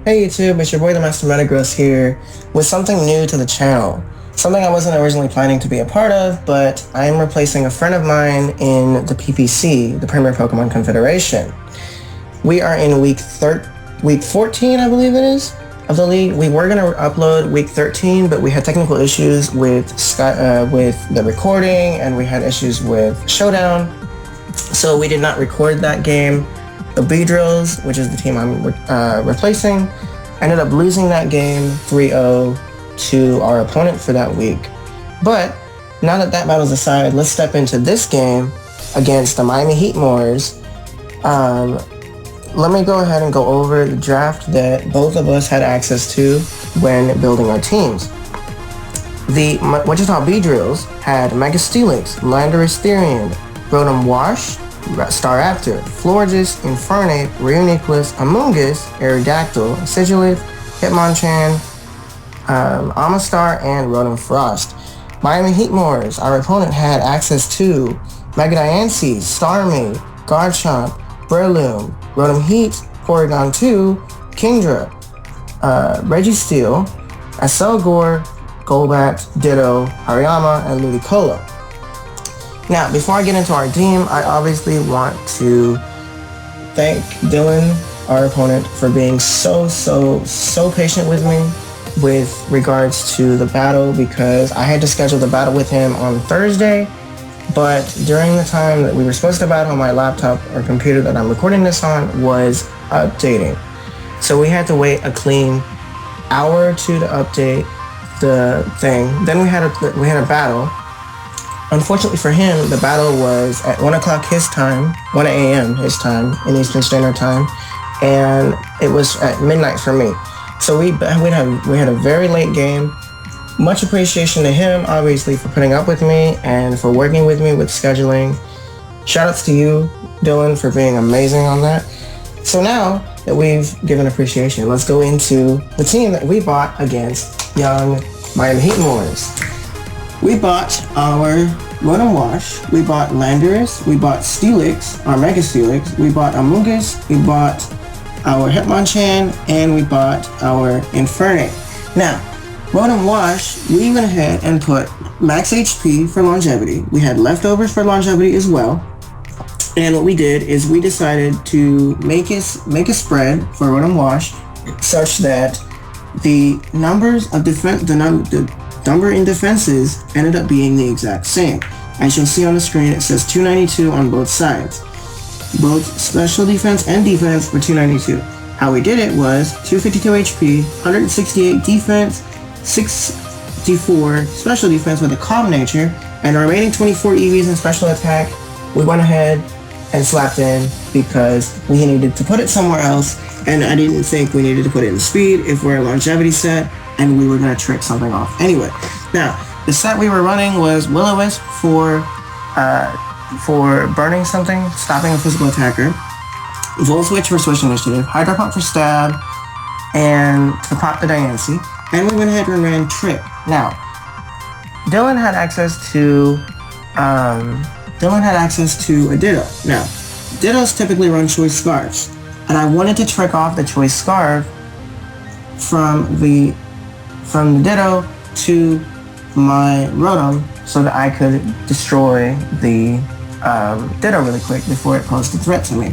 Hey YouTube, it's your boy the MasterMetagross here with something new to the channel. Something I wasn't originally planning to be a part of, but I am replacing a friend of mine in the PPC, the Premier Pokemon Confederation. We are in week 14, I believe it is, of the league. We were going to upload week 13, but we had technical issues with the recording, and we had issues with Showdown, so we did not record that game. The Bedrills, which is the team I'm replacing, ended up losing that game 3-0 to our opponent for that week. But now that battle's aside, let's step into this game against the Miami Heatmors. Let me go ahead and go over the draft that both of us had access to when building our teams. The Wichita Bedrills had Mega Steelix, Landorus Therian, Rotom Wash, Staraptor, Florges, Infernape, Reuniclus, Amoonguss, Aerodactyl, Sigilith, Hitmonchan, Amistar, and Rotom Frost. Miami Heatmors, our opponent, had access to Mega Diancie, Starmie, Garchomp, Breloom, Rotom Heat, Porygon 2, Kingdra, Registeel, Acelgor, Golbat, Ditto, Hariyama, and Ludicolo. Now, before I get into our team, I obviously want to thank Dylan, our opponent, for being so patient with me with regards to the battle, because I had to schedule the battle with him on Thursday, but during the time that we were supposed to battle, my laptop or computer that I'm recording this on was updating. So we had to wait a clean hour or two to update the thing. Then we had a battle. Unfortunately for him, the battle was at 1 o'clock his time, 1 a.m. his time, in Eastern Standard Time, and it was at midnight for me. So we had a very late game. Much appreciation to him, obviously, for putting up with me and for working with me with scheduling. Shoutouts to you, Dylan, for being amazing on that. So now that we've given appreciation, let's go into the team that we bought against young Miami Heatmors. We bought our Rotom Wash, we bought Landorus, we bought Steelix, our Mega Steelix, we bought Amoonguss, we bought our Hitmonchan, and we bought our Infernape. Now, Rotom Wash, we went ahead and put max HP for longevity. We had leftovers for longevity as well. And what we did is we decided to make a spread for Rotom Wash such that the numbers of number in defenses ended up being the exact same. As you'll see on the screen, it says 292 on both sides. Both special defense and defense were 292. How we did it was 252 HP, 168 defense, 64 special defense with a calm nature, and our remaining 24 EVs and special attack we went ahead and slapped in because we needed to put it somewhere else, and I didn't think we needed to put it in speed if we're a longevity set, and we were going to trick something off. Anyway, now, the set we were running was Will-O-Wisp for burning something, stopping a physical attacker, Volt Switch for Switch Initiative, Hydro Pump for Stab, and to pop the Diancie, and we went ahead and ran Trick. Now, Dylan had access to a Ditto. Now, Dittos typically run Choice Scarves, and I wanted to trick off the Choice Scarf from the Ditto to my Rotom so that I could destroy the Ditto really quick before it posed a threat to me.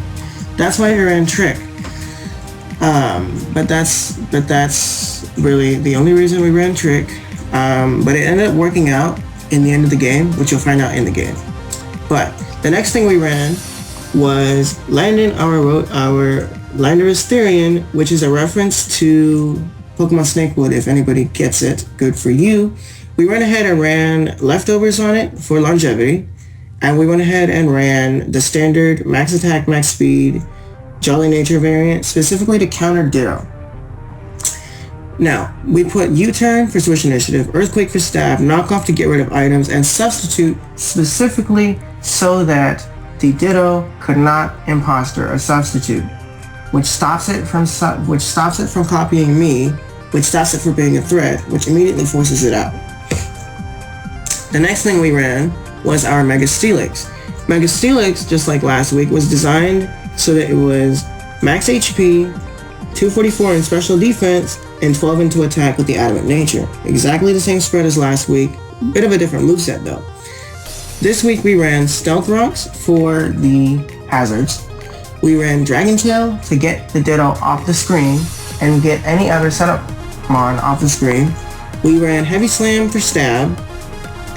That's why we ran Trick. But that's really the only reason we ran Trick. But it ended up working out in the end of the game, which you'll find out in the game. But the next thing we ran was landing our Landorus Therian, which is a reference to Pokemon Snakewood, if anybody gets it. Good for you. We went ahead and ran leftovers on it for longevity, and we went ahead and ran the standard max attack, max speed, Jolly Nature variant, specifically to counter Ditto. Now, we put U-Turn for Switch Initiative, Earthquake for Stab, Knockoff to get rid of items, and Substitute specifically so that the Ditto could not imposter a Substitute, which stops it from copying me, which stops it from being a threat, which immediately forces it out. The next thing we ran was our Mega Steelix. Mega Steelix, just like last week, was designed so that it was max HP, 244 in special defense, and 12 into attack with the adamant nature. Exactly the same spread as last week. Bit of a different moveset though. This week we ran Stealth Rocks for the hazards. We ran Dragon Tail to get the Ditto off the screen and get any other setup mon off the screen. We ran Heavy Slam for stab,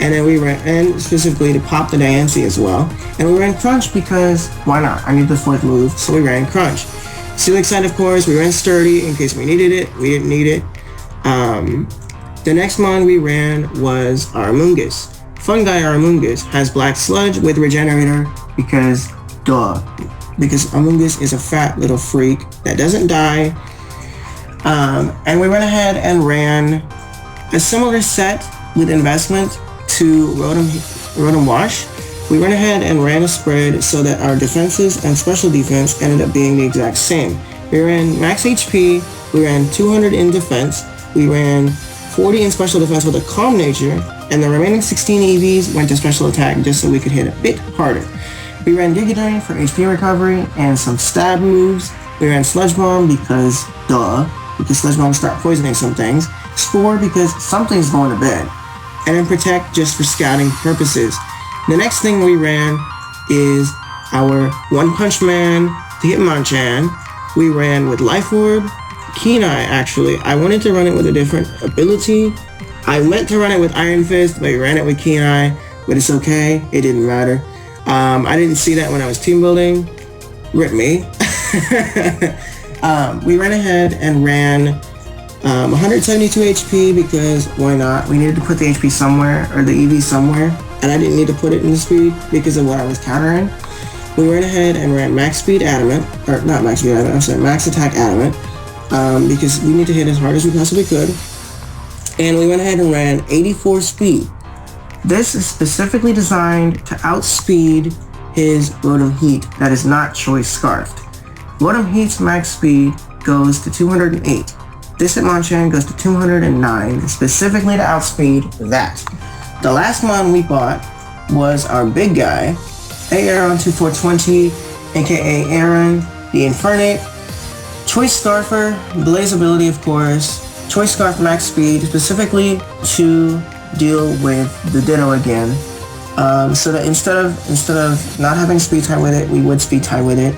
and then we ran, and specifically to pop the Diancie as well. And we ran Crunch because why not? I need the fourth move, so we ran Crunch. Steelix side, of course, we ran Sturdy in case we needed it. We didn't need it. The next mon we ran was Aramungus. Fungi Aramungus has Black Sludge with Regenerator because duh. Because Amungus is a fat little freak that doesn't die. And we went ahead and ran a similar set with investment to Rotom Wash. We went ahead and ran a spread so that our defenses and special defense ended up being the exact same. We ran max HP, we ran 200 in defense, we ran 40 in special defense with a calm nature, and the remaining 16 EVs went to special attack just so we could hit a bit harder. We ran Giga for HP recovery and some stab moves. We ran Sludge Bomb because duh, because Sludge Bombs start poisoning some things. Spore because something's going to bed. And then Protect just for scouting purposes. The next thing we ran is our One Punch Man to Hitmonchan. We ran with Life Orb, Keen Eye actually. I wanted to run it with a different ability. I meant to run it with Iron Fist, but we ran it with Keen Eye, but it's okay, it didn't matter. I didn't see that when I was team building. Rip me. We ran ahead and ran 172 HP because why not? We needed to put the HP somewhere, or the EV somewhere, and I didn't need to put it in the speed because of what I was countering. We ran ahead and ran Max Speed Adamant, or not Max Speed Adamant, I'm sorry, Max Attack Adamant, because we need to hit as hard as we possibly could. And we went ahead and ran 84 Speed. This is specifically designed to outspeed his Rotom Heat that is not Choice Scarfed. Rotom Heat's max speed goes to 208. This Hitmonchan goes to 209, specifically to outspeed that. The last mon we bought was our big guy, Aeron 2420, aka Aaron, the Infernape. Choice Scarfer, Blaze ability of course, Choice Scarf max speed, specifically to deal with the Ditto again, so that instead of not having speed tie with it, we would speed tie with it.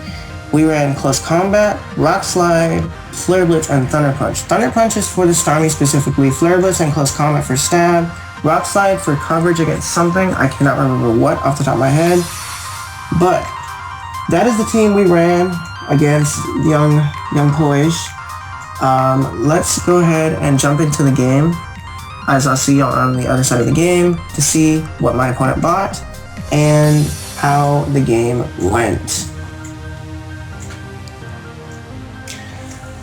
We ran Close Combat, Rock Slide, Flare Blitz, and Thunder Punch. Thunder Punch is for the Starmie specifically, Flare Blitz and Close Combat for stab, Rock Slide for coverage against something, I cannot remember what off the top of my head, but that is the team we ran against young Poish. Let's go ahead and jump into the game, as I'll see y'all on the other side of the game to see what my opponent bought and how the game went.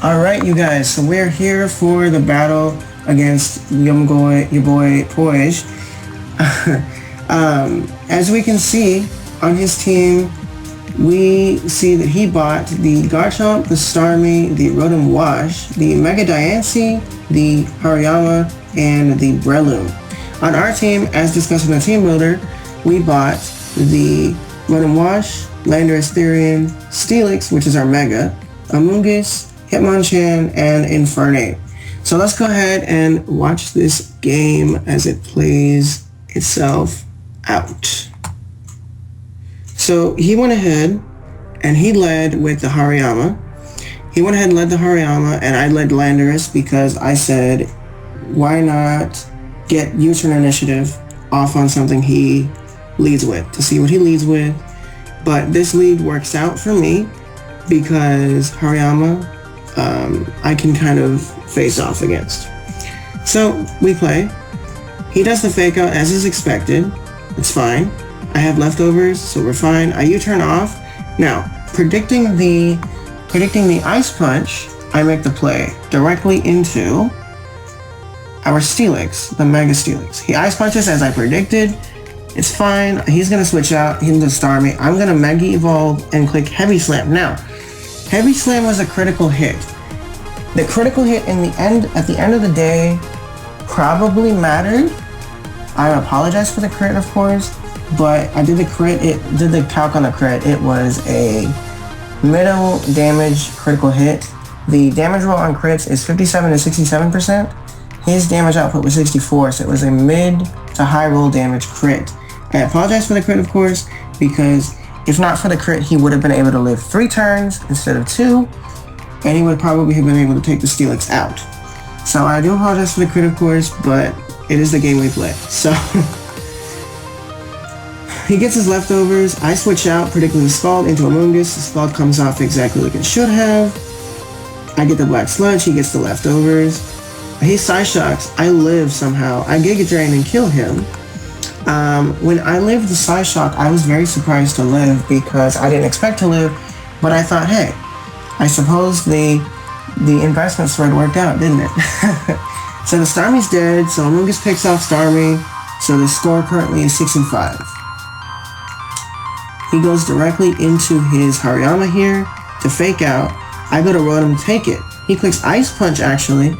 Alright you guys, so we're here for the battle against your boy Poish. As we can see on his team, we see that he bought the Garchomp, the Starmie, the Rotom Wash, the Mega Diancie, the Hariyama, and the Breloom. On our team, as discussed in the team builder, we bought the Rotom Wash, Landorus Therian, Steelix, which is our Mega, Amoonguss, Hitmonchan, and Infernape. So let's go ahead and watch this game as it plays itself out. So he went ahead and he led with the Hariyama. He went ahead and led the Hariyama, and I led Landorus because I said, why not get U-turn initiative off on something he leads with, to see what he leads with. But this lead works out for me because Hariyama, I can kind of face off against. So we play. He does the fake out as is expected. It's fine. I have leftovers, so we're fine. I U-turn off. Now, predicting the Ice Punch, I make the play directly into our Steelix, the Mega Steelix. He Ice Punches as I predicted. It's fine. He's going to switch out. He's going to Starmie. I'm going to Mega Evolve and click Heavy Slam. Now, Heavy Slam was a critical hit. The critical hit at the end of the day probably mattered. I apologize for the crit, of course, but I did the crit. It did the calc on the crit. It was a middle damage critical hit. the damage roll on crits is 57 to 67%. His damage output was 64, so it was a mid to high roll damage crit. I apologize for the crit, of course, because if not for the crit, he would have been able to live 3 turns instead of 2, and he would probably have been able to take the Steelix out. So I do apologize for the crit, of course, but it is the game we play. So he gets his leftovers. I switch out, predicting the Scald into Amoonguss. The Scald comes off exactly like it should have. I get the Black Sludge. He gets the leftovers. He Psyshocks. I live somehow. I Giga Drain and kill him. When I lived the Psyshock, I was very surprised to live because I didn't expect to live, but I thought, hey, I suppose the investment spread worked out, didn't it? So the Starmie's dead, so Amoonguss picks off Starmie, so the score currently is 6-5. He goes directly into his Hariyama here to fake out. I go to Rotom to take it. He clicks Ice Punch, actually.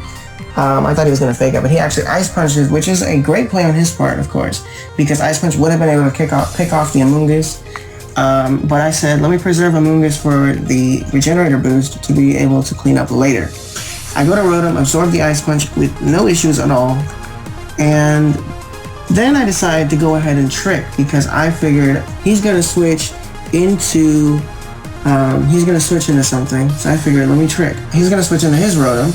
I thought he was going to fake out, but he actually Ice Punches, which is a great play on his part, of course, because Ice Punch would have been able to pick off the Amoonguss. But I said, let me preserve Amoonguss for the Regenerator boost to be able to clean up later. I go to Rotom, absorb the Ice Punch with no issues at all, and then I decided to go ahead and trick because I figured he's going to switch into something, so I figured let me trick. He's going to switch into his Rotom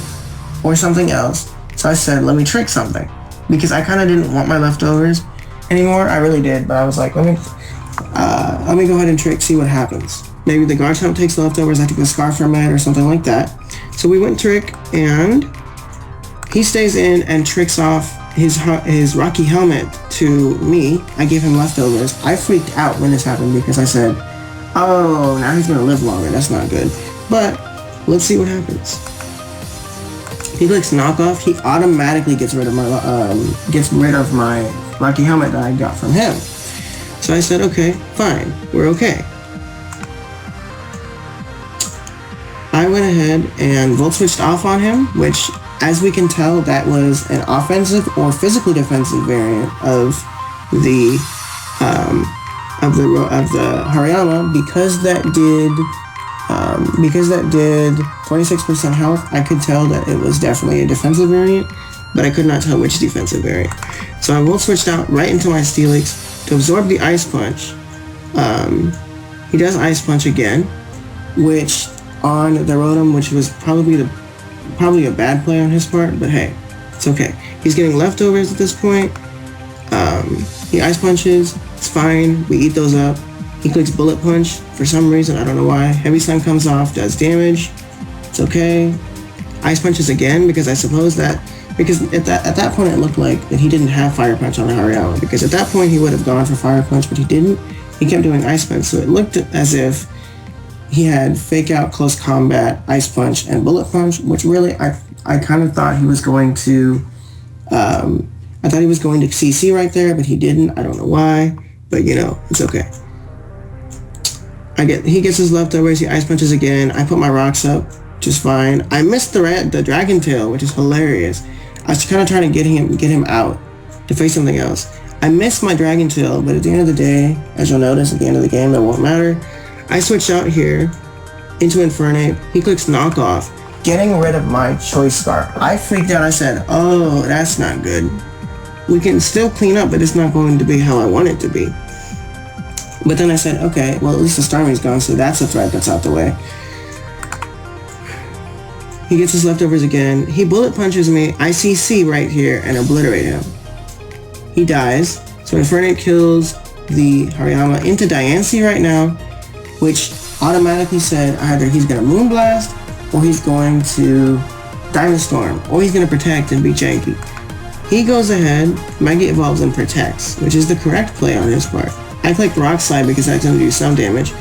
or something else, so I said let me trick something because I kind of didn't want my leftovers anymore. I really did, but I was like, let me go ahead and trick, see what happens. Maybe the Garchomp takes the leftovers, I take the Scarf Format or something like that. So we went trick, and he stays in and tricks off his Rocky Helmet to me. I gave him leftovers. I freaked out when this happened because I said, oh, now he's gonna live longer. That's not good. But let's see what happens. He clicks knockoff. He automatically gets rid of my Rocky Helmet that I got from him. So I said, okay, fine, we're okay. I went ahead and Volt Switched off on him, which, as we can tell, that was an offensive or physically defensive variant of the Hariyama. Because that did 46% health, I could tell that it was definitely a defensive variant, but I could not tell which defensive variant. So I Volt Switched out right into my Steelix to absorb the Ice Punch. He does Ice Punch again, which on the Rotom, which was probably a bad play on his part, but hey, it's okay. He's getting leftovers at this point. He Ice Punches, it's fine, we eat those up. He clicks Bullet Punch for some reason, I don't know why. Heavy Slam comes off, does damage, it's okay. Ice Punches again, because I suppose that, because at that point it looked like that he didn't have Fire Punch on the Hariyama, because at that point he would have gone for Fire Punch, but he didn't. He kept doing Ice Punch, so it looked as if he had Fake Out, Close Combat, Ice Punch, and Bullet Punch, which really I kind of thought he was going to, I thought he was going to CC right there, but he didn't. I don't know why, but you know, it's okay. He gets his leftovers, he Ice Punches again. I put my rocks up, which is fine. I missed the Dragon Tail, which is hilarious. I was kind of trying to get him out to face something else. I missed my Dragon Tail, but at the end of the day, as you'll notice at the end of the game, it won't matter. I switch out here into Infernape. He clicks Knockoff, getting rid of my Choice Scarf. I freaked out. I said, oh, that's not good. We can still clean up, but it's not going to be how I want it to be. But then I said, okay, well, at least the Starmie's gone, so that's a threat that's out the way. He gets his leftovers again. He Bullet Punches me. I CC right here and obliterate him. He dies. So Infernape kills the Hariyama into Diancie right now, which automatically said either he's going to Moonblast, or he's going to Diamond Storm, or he's going to Protect and be janky. He goes ahead, Mega Evolves and Protects, which is the correct play on his part. I clicked Rock Slide because that's going to do some damage.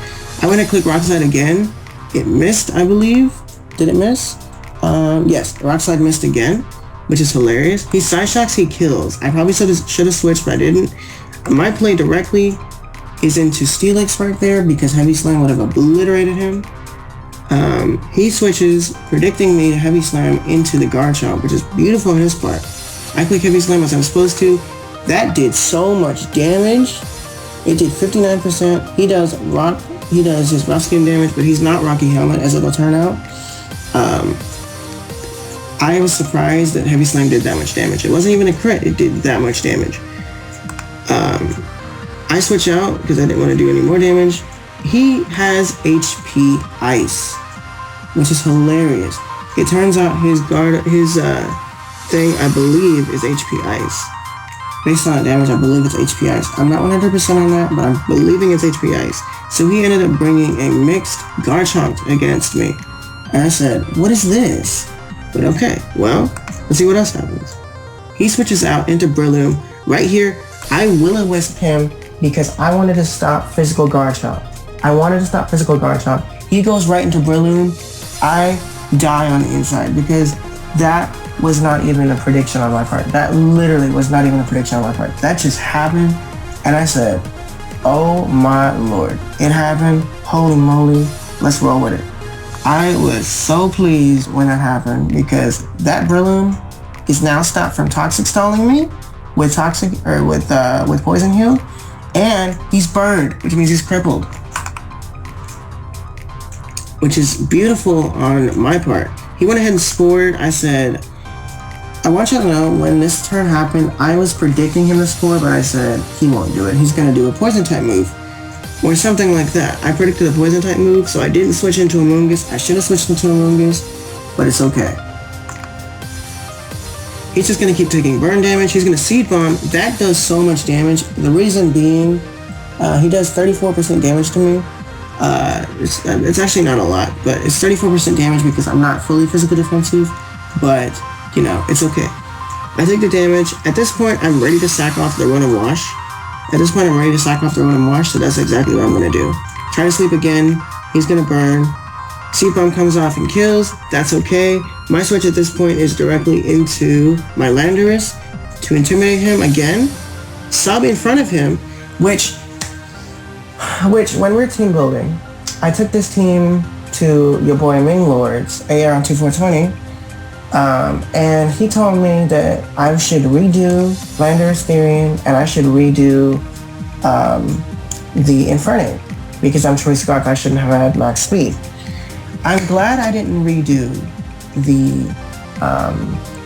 I went to click Rock Slide again. It missed, I believe. Did it miss? Yes, Rock Slide missed again, which is hilarious. He Psyshocks, he kills. I probably should have switched, but I didn't. My play directly is into Steelix right there because Heavy Slam would have obliterated him. He switches, predicting me to Heavy Slam into the Garchomp, which is beautiful on his part. I click Heavy Slam as I'm supposed to. That did so much damage. It did 59%. He does his rough skin damage, but he's not Rocky Helmet, as it'll turn out. I was surprised that Heavy Slime did that much damage. It wasn't even a crit, it did that much damage. I switch out because I didn't want to do any more damage. He has HP Ice, which is hilarious. It turns out his thing, I believe, is HP Ice. Based on damage, I believe it's HP Ice. I'm not 100% on that, but I'm believing it's HP Ice. So he ended up bringing a mixed Garchomp against me. And I said, what is this? But okay, well, let's see what else happens. He switches out into Breloom. Right here, I Will-O-Wisp him because I wanted to stop physical Garchomp. He goes right into Breloom. I die on the inside because that was not even a prediction on my part. That literally was not even a prediction on my part. That just happened, and I said, oh my lord. It happened. Holy moly. Let's roll with it. I was so pleased when that happened because that Breloom is now stopped from Toxic Stalling me with Poison Heal, and he's burned, which means he's crippled, which is beautiful on my part. He went ahead and spored. I said, I want you to know, when this turn happened, I was predicting him to spore, but I said, he won't do it. He's going to do a poison type move or something like that. I predicted a poison type move, so I didn't switch into Amoonguss. I should have switched into Amoonguss, but it's okay. He's just going to keep taking burn damage. He's going to Seed Bomb. That does so much damage. The reason being, he does 34% damage to me. It's actually not a lot, but it's 34% damage because I'm not fully physical defensive, but, you know, it's okay. I take the damage. At this point, I'm ready to sack off the Rotom Wash. So that's exactly what I'm going to do. Try to sleep again. He's going to burn. Seed Bomb comes off and kills. That's okay. My switch at this point is directly into my Landorus to intimidate him again. Sub in front of him, which when we're team building, I took this team to your boy Minglord's AR on 2420, and he told me that I should redo Landorus Therian and I should redo the Infernape because I'm Choice Scarf. I shouldn't have had max speed. I'm glad I didn't redo the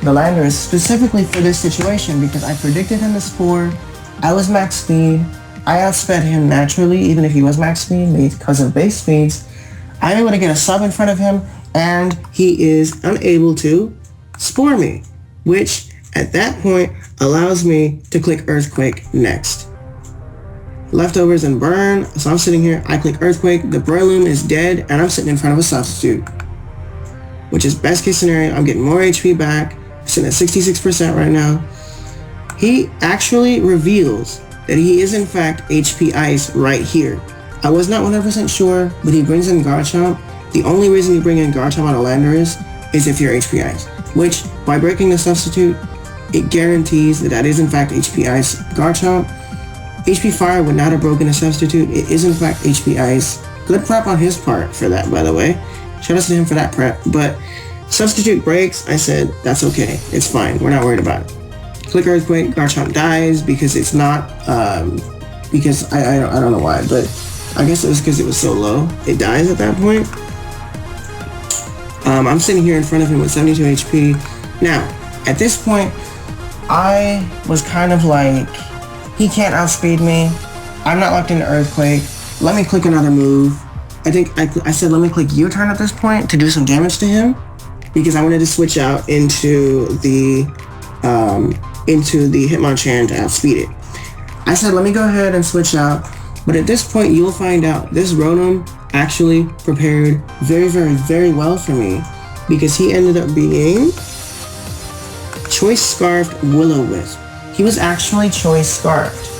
Landorus specifically for this situation because I predicted him to spore. I was max speed. I outsped him naturally, even if he was max speed, because of base speeds. I'm able to get a sub in front of him, and he is unable to spore me, which at that point allows me to click Earthquake next. Leftovers and burn, so I'm sitting here, I click Earthquake, the Breloom is dead, and I'm sitting in front of a substitute, which is best case scenario. I'm getting more HP back, I'm sitting at 66% right now. He actually reveals that he is in fact HP Ice right here. I was not 100% sure, but he brings in Garchomp. The only reason you bring in Garchomp on a Landorus is if you're HP Ice, which by breaking the substitute, it guarantees that that is in fact HP Ice Garchomp. HP Fire would not have broken a substitute. It is in fact HP Ice. Good prep on his part for that, by the way. Shout out to him for that prep. But substitute breaks, I said, that's okay. It's fine. We're not worried about it. Click Earthquake, Garchomp dies because it's not, because I don't know why, but I guess it was because it was so low. It dies at that point. I'm sitting here in front of him with 72 HP. Now, at this point, I was kind of like, he can't outspeed me. I'm not locked into Earthquake. Let me click another move. I think I said let me click U-turn at this point to do some damage to him because I wanted to switch out into the Hitmonchan to outspeed it. I said let me go ahead and switch out, but at this point you'll find out this Rotom actually prepared very, very, very well for me because he ended up being Choice Scarfed Will-O-Wisp. He was actually Choice Scarfed.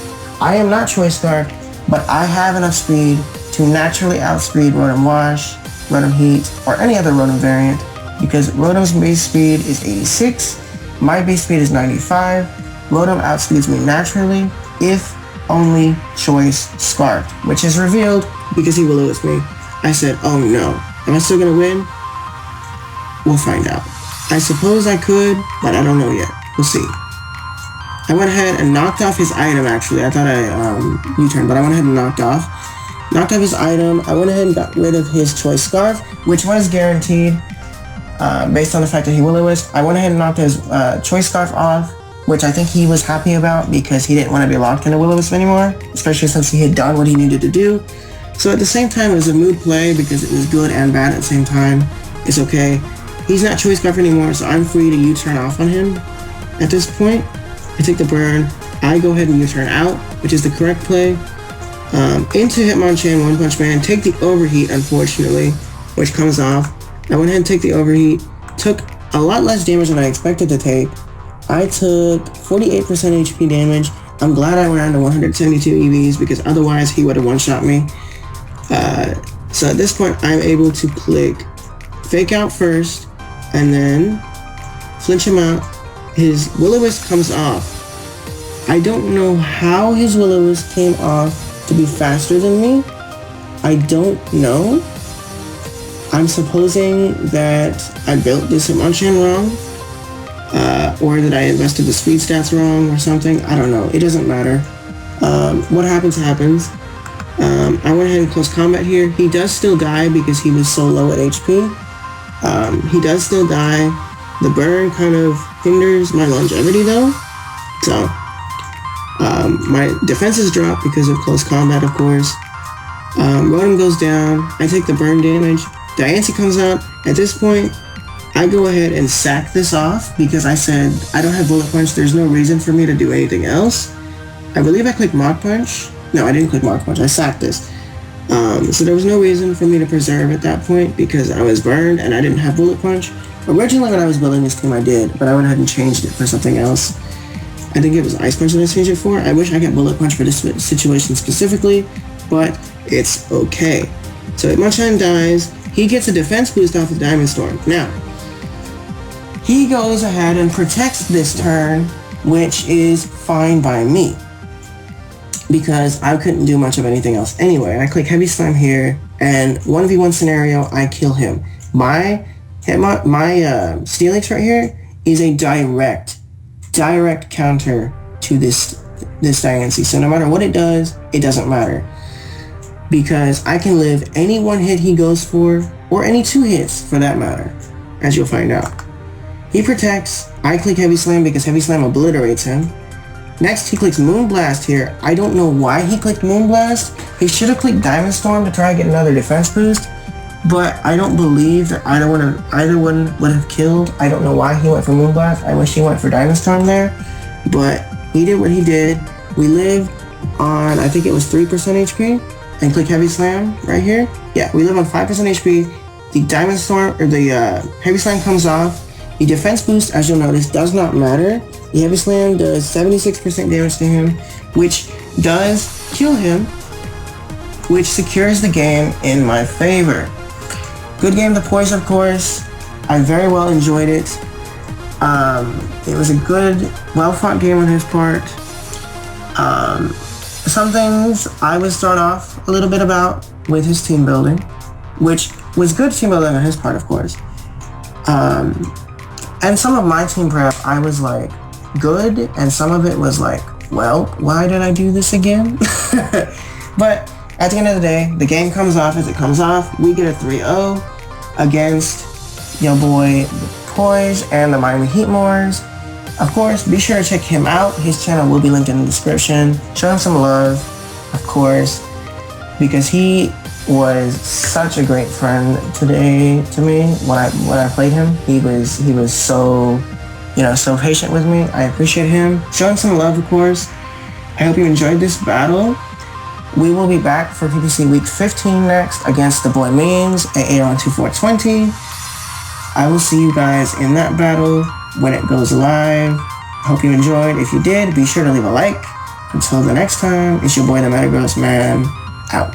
I am not Choice Scarfed, but I have enough speed to naturally outspeed Rotom Wash, Rotom Heat, or any other Rotom variant because Rotom's base speed is 86, my base speed is 95, Rotom outspeeds me naturally if only Choice Scarfed, which is revealed because he Will-O-Wisp me. I said, oh no, am I still gonna win? We'll find out. I suppose I could, but I don't know yet. We'll see. I went ahead and knocked off his item actually. I thought I U-turned, but I went ahead and knocked off his item. I went ahead and got rid of his Choice Scarf, which was guaranteed. based on the fact that he Will-O-Wisp. I went ahead and knocked his Choice Scarf off, which I think he was happy about because he didn't want to be locked into Will-O-Wisp anymore, especially since he had done what he needed to do. So at the same time, it was a mood play because it was good and bad at the same time. It's okay. He's not Choice Scarf anymore, so I'm free to U-turn off on him. At this point, I take the burn. I go ahead and U-turn out, which is the correct play. Into Hitmonchan, One Punch Man, take the overheat, unfortunately, which comes off. I went ahead and take the overheat. Took a lot less damage than I expected to take. I took 48% HP damage. I'm glad I went down to 172 EVs because otherwise he would have one-shot me. So at this point, I'm able to click Fake Out first, and then flinch him out. His Will-O-Wisp comes off. I don't know how his Will-O-Wisp came off to be faster than me. I don't know. I'm supposing that I built this Hitmonchan wrong, or that I invested the speed stats wrong or something. I don't know. It doesn't matter. What happens, happens. I went ahead and close combat here. He does still die because he was so low at HP. He does still die. The burn kind of hinders my longevity though. So, my defenses drop because of close combat, of course. Rotom goes down. I take the burn damage. Diancie comes out. At this point, I go ahead and sack this off because I said I don't have Bullet Punch. There's no reason for me to do anything else. I believe I clicked Mach Punch. No, I didn't click Mach Punch. I sacked this. So there was no reason for me to preserve at that point because I was burned and I didn't have Bullet Punch. Originally when I was building this team I did, but I went ahead and changed it for something else. I think it was Ice Punch that I changed it for. I wish I got Bullet Punch for this situation specifically, but it's okay. So Hitmonchan dies. He gets a defense boost off of Diamond Storm. Now, he goes ahead and protects this turn, which is fine by me, because I couldn't do much of anything else anyway. I click Heavy Slam here, and 1v1 scenario, I kill him. My Steelix right here is a direct counter to this Diancie. So no matter what it does, it doesn't matter, because I can live any one hit he goes for, or any two hits for that matter, as you'll find out. He protects. I click Heavy Slam because Heavy Slam obliterates him. Next, he clicks Moonblast here. I don't know why he clicked Moonblast. He should have clicked Diamond Storm to try and get another defense boost, but I don't believe that either one would have killed. I don't know why he went for Moonblast. I wish he went for Diamond Storm there, but he did what he did. We lived on, I think it was 3% HP, and click Heavy Slam right here. Yeah, we live on 5% HP. The Diamond Storm, or the Heavy Slam comes off. The defense boost, as you'll notice, does not matter. The Heavy Slam does 76% damage to him, which does kill him, which secures the game in my favor. Good game to Poison, of course. I very well enjoyed it. It was a good, well-fought game on his part. Some things I was thrown off a little bit about with his team building, which was good team building on his part, of course. And some of my team prep, I was like, good, and some of it was like, well, why did I do this again? But at the end of the day, the game comes off as it comes off. We get a 3-0 against your boy Poise and the Miami Heatmors. Of course, be sure to check him out. His channel will be linked in the description. Show him some love, of course, because he was such a great friend today to me. When I played him, he was so, so patient with me. I appreciate him. Show him some love, of course. I hope you enjoyed this battle. We will be back for PPC Week 15 next against the boy Means at AR2420. I will see you guys in that battle when it goes live. Hope you enjoyed. If you did, be sure to leave a like. Until the next time, it's your boy the Metagross Man, out.